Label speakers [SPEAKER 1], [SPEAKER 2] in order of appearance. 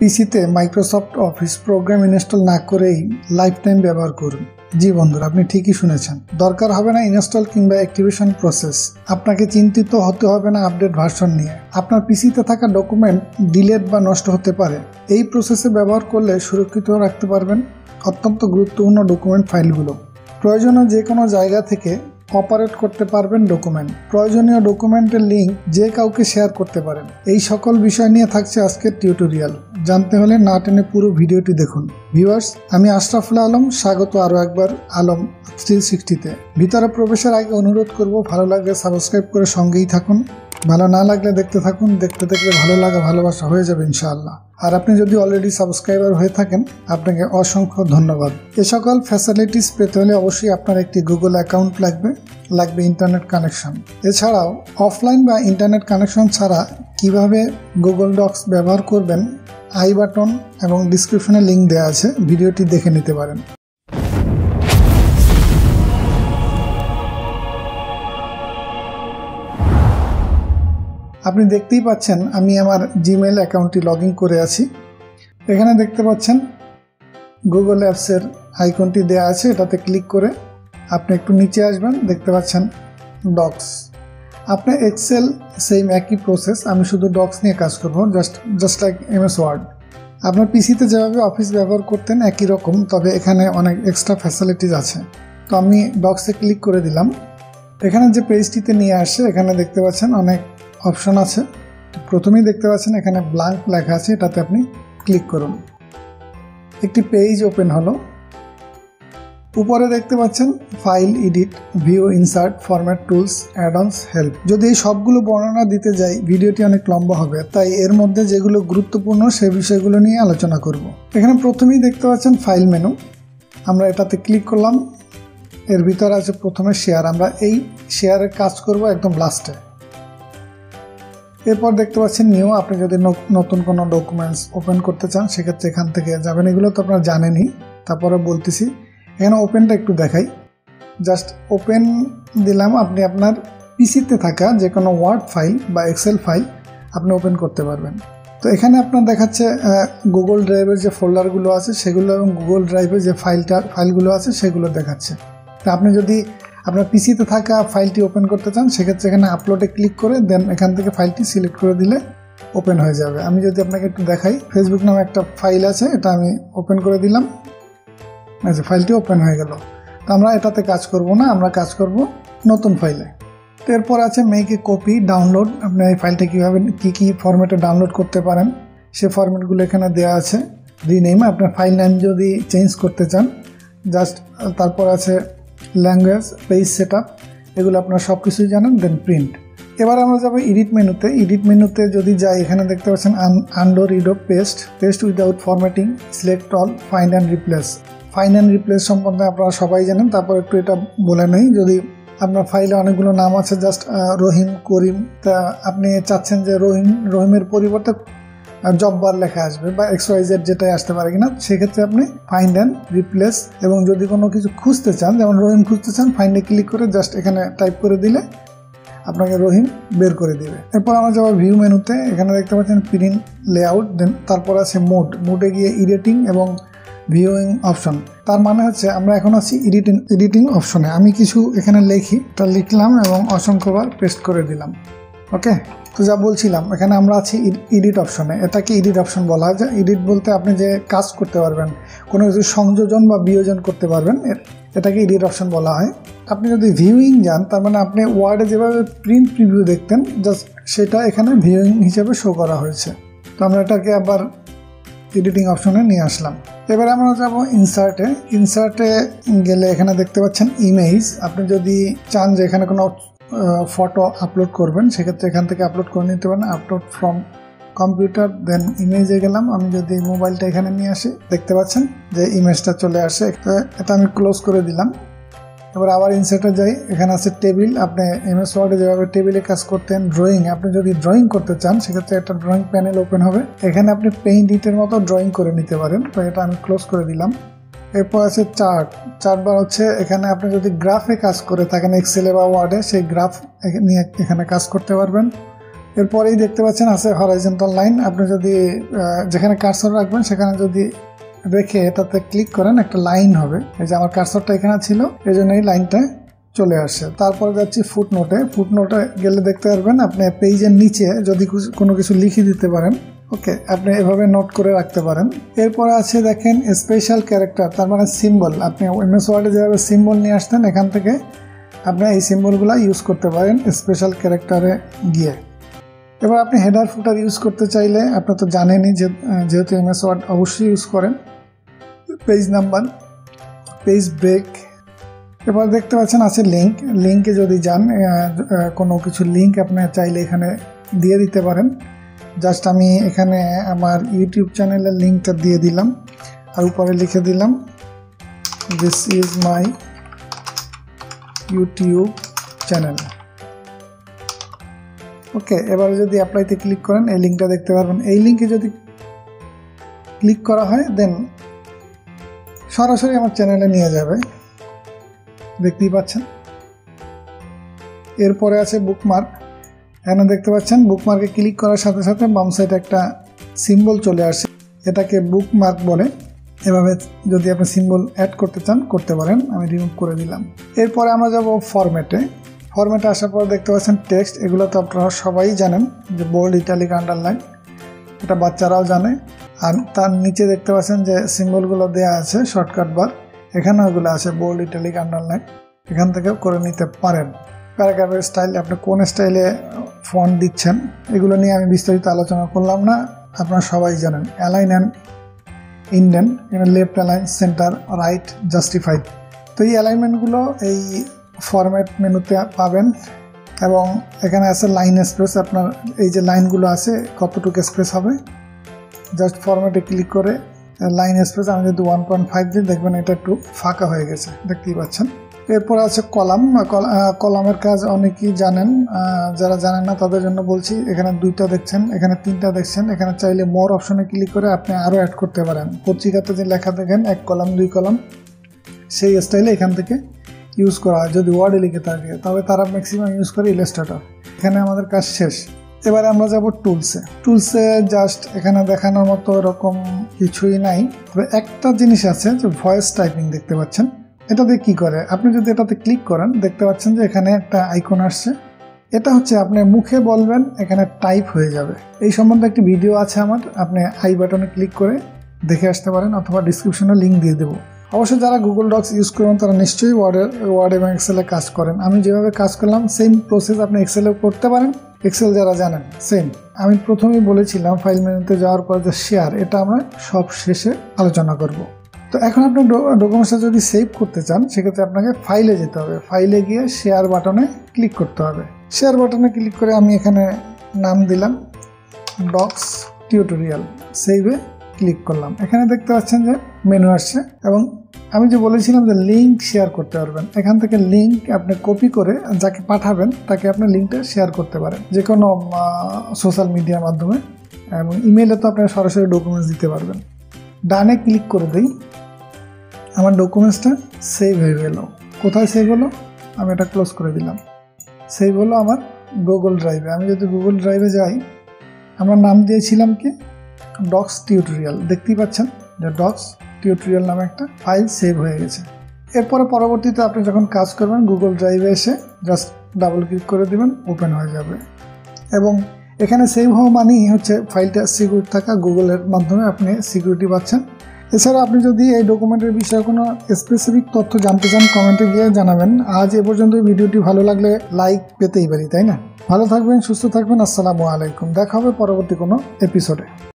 [SPEAKER 1] পিসিতে Microsoft office programme install না করেই লাইফ টাইম ব্যবহার করুন। জি বন্ধুরা, আপনি ঠিকই শুনেছেন। দরকার হবে না ইনস্টল কিংবা অ্যাক্টিভেশন প্রসেস। আপনাকে চিন্তিত হতে হবে না আপডেট ভার্সন নিয়ে। আপনার পিসিতে থাকা ডকুমেন্ট ডিলেট বা নষ্ট হতে পারে। এই প্রসেসে ব্যবহার করলে সুরক্ষিত রাখতে পারবেন অত্যন্ত গুরুত্বপূর্ণ ডকুমেন্ট ফাইলগুলো। প্রয়োজনীয় যে কোনো জায়গা থেকে অপারেট করতে পারবেন ডকুমেন্ট। প্রয়োজনীয় ডকুমেন্টের লিঙ্ক যে কাউকে শেয়ার করতে পারেন। এই সকল বিষয় নিয়ে থাকছে আজকের টিউটোরিয়াল। জানতে হলে না টেনে পুরো ভিডিওটি দেখুন। ভিউয়ার্স, আমি আশরাফুল আলম, স্বাগত আরও একবার আলম 360-তে। ভিতরে প্রবেশের আগে অনুরোধ করব, ভালো লাগলে সাবস্ক্রাইব করে সঙ্গেই থাকুন। ভালো না লাগলে দেখতে থাকুন। দেখতে দেখতে ভালো লাগা ভালোবাসা হয়ে যাবে ইনশাআল্লাহ। আর আপনি যদি অলরেডি সাবস্ক্রাইবার হয়ে থাকেন, আপনাকে অসংখ্য ধন্যবাদ। এ সকল ফ্যাসিলিটিস পেতে হলে অবশ্যই আপনার একটি গুগল অ্যাকাউন্ট লাগবে ইন্টারনেট কানেকশন। এছাড়াও অফলাইন বা ইন্টারনেট কানেকশন ছাড়া কিভাবে গুগল ডক্স ব্যবহার করবেন, আই বাটন এবং ডিসক্রিপশনে লিঙ্ক দেওয়া আছে, ভিডিওটি দেখে নিতে পারেন। আপনি দেখতেই পাচ্ছেন আমি আমার জিমেইল অ্যাকাউন্টটি লগ ইন করে আছি। এখানে দেখতে পাচ্ছেন গুগল অ্যাপসের আইকনটি দেওয়া আছে, এটাতে ক্লিক করে আপনি একটু নিচে আসবেন, দেখতে পাচ্ছেন ডক্স। আপনার এক্সেল সেম একই প্রসেস, আমি শুধু ডক্স নিয়ে কাজ করব, জাস্ট লাইক MS ওয়ার্ড। আপনার পিসিতে যেভাবে অফিস ব্যবহার করতেন একই রকম, তবে এখানে অনেক এক্সট্রা ফ্যাসিলিটিস আছে। তো আমি ডক্সে ক্লিক করে দিলাম। এখানে যে পেজটিতে নিয়ে আসে, এখানে দেখতে পাচ্ছেন অনেক অপশন আছে। প্রথমেই দেখতে পাচ্ছেন এখানে ব্ল্যাঙ্ক লেখা আছে, এটাতে আপনি ক্লিক করুন। একটি পেজ ওপেন হলো। উপরে দেখতে পাচ্ছেন file, edit, view, insert, format, tools, অ্যাড-অনস, help. যদি এই সবগুলো বর্ণনা দিতে যাই ভিডিওটি অনেক লম্বা হবে, তাই এর মধ্যে যেগুলো গুরুত্বপূর্ণ সে বিষয়গুলো নিয়ে আলোচনা করব। এখানে প্রথমেই দেখতে পাচ্ছেন ফাইল মেনু, আমরা এটাতে ক্লিক করলাম। এর ভিতরে আছে প্রথমে শেয়ার, আমরা এই শেয়ারের কাজ করব একদম লাস্টে। এরপর দেখতে পাচ্ছেন নিউ, আপনি যদি নতুন কোনো ডকুমেন্টস ওপেন করতে চান সেক্ষেত্রে এখান থেকে যাবেন। এগুলো তো আপনারা জানেনই, তারপরে বলতেছি। এখানে ওপেনটা একটু দেখাই। জাস্ট ওপেন দিলাম, আপনি আপনার পিসিতে থাকা যে কোনো ওয়ার্ড ফাইল বা এক্সেল ফাইল আপনি ওপেন করতে পারবেন। তো এখানে আপনার দেখাচ্ছে গুগল ড্রাইভের যে ফোল্ডারগুলো আছে সেগুলো এবং গুগল ড্রাইভের যে ফাইলগুলো আছে সেগুলো দেখাচ্ছে। তো আপনি যদি আপনার পিসিতে থাকা ফাইলটি ওপেন করতে চান সেক্ষেত্রে এখানে আপলোডে ক্লিক করে দেন এখান থেকে ফাইলটি সিলেক্ট করে দিলে ওপেন হয়ে যাবে। আমি যদি আপনাকে একটু দেখাই, ফেসবুক নামে একটা ফাইল আছে, এটা আমি ওপেন করে দিলাম। আচ্ছা, ফাইলটি ওপেন হয়ে গেল। তো আমরা এটাতে কাজ করব না, আমরা কাজ করব নতুন ফাইলে। তো এরপর আছে মেক এ কপি, ডাউনলোড। আপনি এই ফাইলটা কীভাবে কী ফরম্যাটে ডাউনলোড করতে পারেন সে ফরম্যাটগুলো এখানে দেওয়া আছে। রিনেম, আপনার ফাইল নেম যদি চেঞ্জ করতে চান জাস্ট। তারপর আছে ল্যাঙ্গুয়েজ, পেজ সেটআপ, এগুলো আপনারা সব কিছুই জানেন। Then print. এবার আমরা যাবো এডিট মেনুতে। এডিট মেনুতে যদি যাই, এখানে দেখতে পাচ্ছেন undo, redo, paste without formatting, select all, find and replace. Find and replace সম্বন্ধে আপনারা সবাই জানেন, তারপর একটু এটা বলে নেই। যদি আপনার ফাইলে অনেকগুলো নাম আছে, জাস্ট রহিম, করিম, তা আপনি চাচ্ছেন যে রহিমের পরিবর্তে জব্বার লেখা আসবে বা XYZ যেটাই আসতে পারে কিনা, সেক্ষেত্রে আপনি ফাইন্ড অ্যান্ড রিপ্লেস। এবং যদি কোনো কিছু খুঁজতে চান, যেমন রহিম খুঁজতে চান, ফাইন্ডে ক্লিক করে জাস্ট এখানে টাইপ করে দিলে আপনাকে রহিম বের করে দিবে। এরপর আমরা যাবো ভিউ মেনুতে। এখানে দেখতে পাচ্ছেন প্রিন্ট, লেআউট, দেন তারপর আছে মোডে গিয়ে এডিটিং এবং ভিউইং অপশন। তার মানে হচ্ছে আমরা এখন আছি এডিটিং অপশনে। আমি কিছু এখানে এটা লিখলাম এবং অসংখ্যবার পেস্ট করে দিলাম। ওকে, তো যা বলছিলাম, এখানে আমরা আছি এডিট অপশনে। এটাকে এডিট অপশন বলা হয়। যে এডিট বলতে আপনি যে কাজ করতে পারবেন, কোনো কিছু সংযোজন বা বিয়োজন করতে পারবেন, এটাকে এডিট অপশন বলা হয়। আপনি যদি ভিউইং যান, তার মানে আপনি ওয়ার্ডে যেভাবে প্রিন্ট প্রিভিউ দেখতেন জাস্ট সেটা এখানে ভিউইং হিসেবে শো করা হয়েছে। তো আমরা এটাকে আবার এডিটিং অপশনে নিয়ে আসলাম। এবারে আমরা যাব ইনসার্টে গেলে এখানে দেখতে পাচ্ছেন ইমেজ। আপনি যদি চান যে এখানে কোনো ফটো আপলোড করবেন সেক্ষেত্রে এখান থেকে আপলোড করে নিতে পারেন। আপলোড ফ্রম কম্পিউটার, দেন ইমেজে গেলাম। আমি যদি মোবাইলটা এখানে নিয়ে আসি, দেখতে পাচ্ছেন যে ইমেজটা চলে আসে। এটা আমি ক্লোজ করে দিলাম। এবার আবার ইনসার্টে যাই, এখানে আছে টেবিল। আপনি MS ওয়ার্ডে যেভাবে টেবিলে কাজ করতেন, ড্রয়িং, আপনি যদি ড্রয়িং করতে চান সেক্ষেত্রে একটা ড্রয়িং প্যানেল ওপেন হবে। এখানে আপনি পেইন্টের মতো ড্রয়িং করে নিতে পারেন। তো এটা আমি ক্লোজ করে দিলাম। এরপর আছে চার্ট বার হচ্ছে এখানে আপনি যদি গ্রাফে কাজ করে থাকেন এক্সেলে বা ওয়ার্ডে, সেই গ্রাফ নিয়ে এখানে কাজ করতে পারবেন। এরপরেই দেখতে পাচ্ছেন আছে হরাইজন্টাল লাইন। আপনি যদি যেখানে কার্সর রাখবেন সেখানে যদি রেখে এটাতে ক্লিক করেন একটা লাইন হবে। এই যে আমার কার্সরটা এখানে ছিল, এই জন্য এই লাইনটা চলে আসে। তারপরে যাচ্ছি ফুটনোটে। ফুটনোটে গেলে দেখতে পারবেন আপনি পেজের নিচে যদি কোনো কিছু লিখে দিতে পারেন, ওকে, আপনি এভাবে নোট করে রাখতে পারেন। এরপরে আছে দেখেন স্পেশাল ক্যারেক্টার, তার মানে সিম্বল। আপনি এমএস ওয়ার্ডে যেভাবে সিম্বল নিয়ে আসতেন এখান থেকে আপনি এই সিম্বলগুলো ইউজ করতে পারেন স্পেশাল ক্যারেক্টারে গিয়ে। এবার আপনি হেডার ফুটার ইউজ করতে চাইলে আপনি তো জানেনই যেহেতু এমএস ওয়ার্ড অবশ্যই ইউজ করেন। Page number, page break. এবার দেখতে পাচ্ছেন আছে লিঙ্ক। লিঙ্কে যদি যান কোনো কিছু লিঙ্ক আপনি চাইলে এখানে দিয়ে দিতে পারেন। জাস্ট আমি এখানে আমার ইউটিউব চ্যানেলের লিঙ্কটা দিয়ে দিলাম আর উপরে লিখে দিলাম this is my YouTube channel. Okay, এবারে যদি অ্যাপ্লাইতে ক্লিক করেন এই লিঙ্কটা দেখতে পারবেন। এই লিঙ্কে যদি ক্লিক করা হয় দেন সরাসরি আমার চ্যানেলে নিয়ে যাবে, দেখতেই পাচ্ছেন। এরপরে আছে বুকমার্ক। এখানে দেখতে পাচ্ছেন বুকমার্কে ক্লিক করার সাথে সাথে বাম সাইডে একটা সিম্বল চলে আসে, এটাকে বুকমার্ক বলে। এভাবে যদি আপনি সিম্বল অ্যাড করতে চান করতে পারেন, আমি রিমুভ করে দিলাম। এরপরে আমরা যাব ফরম্যাটে। ফরম্যাটে আসার পর দেখতে পাচ্ছেন টেক্সট। এগুলো তো আপনারা সবাই জানেন যে বোল্ড, ইটালিক, আন্ডারলাইন, এটা বাচ্চারাও জানে। আর তার নিচে দেখতে পাচ্ছেন যে সিম্বলগুলো দেওয়া আছে শর্টকাট বার, এখানে ওগুলো আছে বোল্ড, ইটালিক, আন্ডারলাইন, এখান থেকেও করে নিতে পারেন। প্যারাগ্রাফের স্টাইল, আপনি কোন স্টাইলে ফন্ট দিচ্ছেন এগুলো নিয়ে আমি বিস্তারিত আলোচনা করলাম না, আপনারা সবাই জানেন। অ্যালাইন অ্যান্ড ইন্ডেন্ট, এখানে left align, centre, right, justified. তো এই অ্যালাইনমেন্টগুলো এই ফরম্যাট মেনুতে পাবেন। এবং এখানে আছে লাইন স্পেস, আপনার এই যে লাইনগুলো আছে কতটুকু স্পেস হবে, জাস্ট ফরম্যাটে ক্লিক করে লাইন স্পেস আমি যদি 1.5 দিই দেখবেন এটা একটু ফাঁকা হয়ে গেছে, দেখতেই পাচ্ছেন। এরপর আছে কলাম। কলামের কাজ অনেকেই জানেন, যারা জানেন না তাদের জন্য বলছি। এখানে 2টা দেখছেন, এখানে 3টা দেখছেন। এখানে চাইলে মোর অপশনে ক্লিক করে আপনি আরও অ্যাড করতে পারেন। পত্রিকাতে যে লেখা দেখেন 1 কলাম 2 কলাম, সেই স্টাইলে এখান থেকে ইউজ করা হয় যদি ওয়ার্ডে লিখে থাকে, তবে তারা ম্যাক্সিমাম ইউজ করে ইলাস্ট্রেটর। এখানে আমাদের কাজ শেষ। এবারে আমরা যাব টুলসে। টুলসে জাস্ট এখানে দেখানোর মতো এরকম কিছুই নাই, তবে একটা জিনিস আছে যে ভয়েস টাইপিং দেখতে পাচ্ছেন। এটা দিয়ে কী করে, আপনি যদি এটাতে ক্লিক করেন দেখতে পাচ্ছেন যে এখানে একটা আইকন আসছে। এটা হচ্ছে আপনি মুখে বলবেন, এখানে টাইপ হয়ে যাবে। এই সম্বন্ধে একটি ভিডিও আছে আমার, আপনি আই বাটনে ক্লিক করে দেখে আসতে পারেন, অথবা ডিসক্রিপশনে লিঙ্ক দিয়ে দেবো। অবশ্যই যারা গুগল ডক্স ইউজ করেন তারা নিশ্চয়ই ওয়ার্ড এবং এক্সেলে কাজ করেন। আমি যেভাবে কাজ করলাম সেম প্রসেস আপনি এক্সেলেও করতে পারেন। এক্সেল যারা জানেন সেম। আমি প্রথমেই বলেছিলাম ফাইল মেনুতে যাওয়ার পর যে শেয়ার, এটা আমরা সব শেষে আলোচনা করব। তো এখন আপনি ডকুমেন্টসটা যদি সেভ করতে চান সেক্ষেত্রে আপনাকে ফাইলে যেতে হবে। ফাইলে গিয়ে শেয়ার বাটনে ক্লিক করতে হবে। শেয়ার বাটনে ক্লিক করে আমি এখানে নাম দিলাম ডক্স টিউটোরিয়াল, সেভে ক্লিক করলাম। এখানে দেখতে পাচ্ছেন যে মেনু আসছে এবং আমি যে বলেছিলাম যে লিঙ্ক শেয়ার করতে পারবেন। এখান থেকে লিঙ্ক আপনি কপি করে যাকে পাঠাবেন তাকে আপনি লিঙ্কটা শেয়ার করতে পারেন যে কোনো সোশ্যাল মিডিয়ার মাধ্যমে, এবং ইমেইলে তো আপনি সরাসরি ডকুমেন্টস দিতে পারবেন। ডানে ক্লিক করে দিই, আমার ডকুমেন্টসটা সেভ হয়ে গেল। কোথায় সেভ হলো, আমি এটা ক্লোজ করে দিলাম। সেভ হলো আমার গুগল ড্রাইভে। আমি যদি গুগল ড্রাইভে যাই, আমরা নাম দিয়েছিলাম কি ডক্স টিউটোরিয়াল, দেখতেই পাচ্ছেন যে ডক্স টিউটোরিয়াল নামে একটা ফাইল সেভ হয়ে গেছে। এরপরে পরবর্তীতে আপনি যখন কাজ করবেন গুগল ড্রাইভে এসে জাস্ট ডাবল ক্লিক করে দেবেন, ওপেন হয়ে যাবে। এবং এখানে সেভ হওয়া মানেই হচ্ছে ফাইলটা সিকিউর থাকা, গুগলের মাধ্যমে আপনি সিকিউরিটি পাচ্ছেন। এছাড়া আপনি যদি এই ডকুমেন্টের বিষয়ে কোনো স্পেসিফিক তথ্য জানতে চান কমেন্টে গিয়ে জানাবেন। আজ এ পর্যন্ত ভিডিওটি ভালো লাগলে লাইক পেতেই পারি, তাই না? ভালো থাকবেন, সুস্থ থাকবেন। আসসালামু আলাইকুম। দেখা হবে পরবর্তী কোনো এপিসোডে।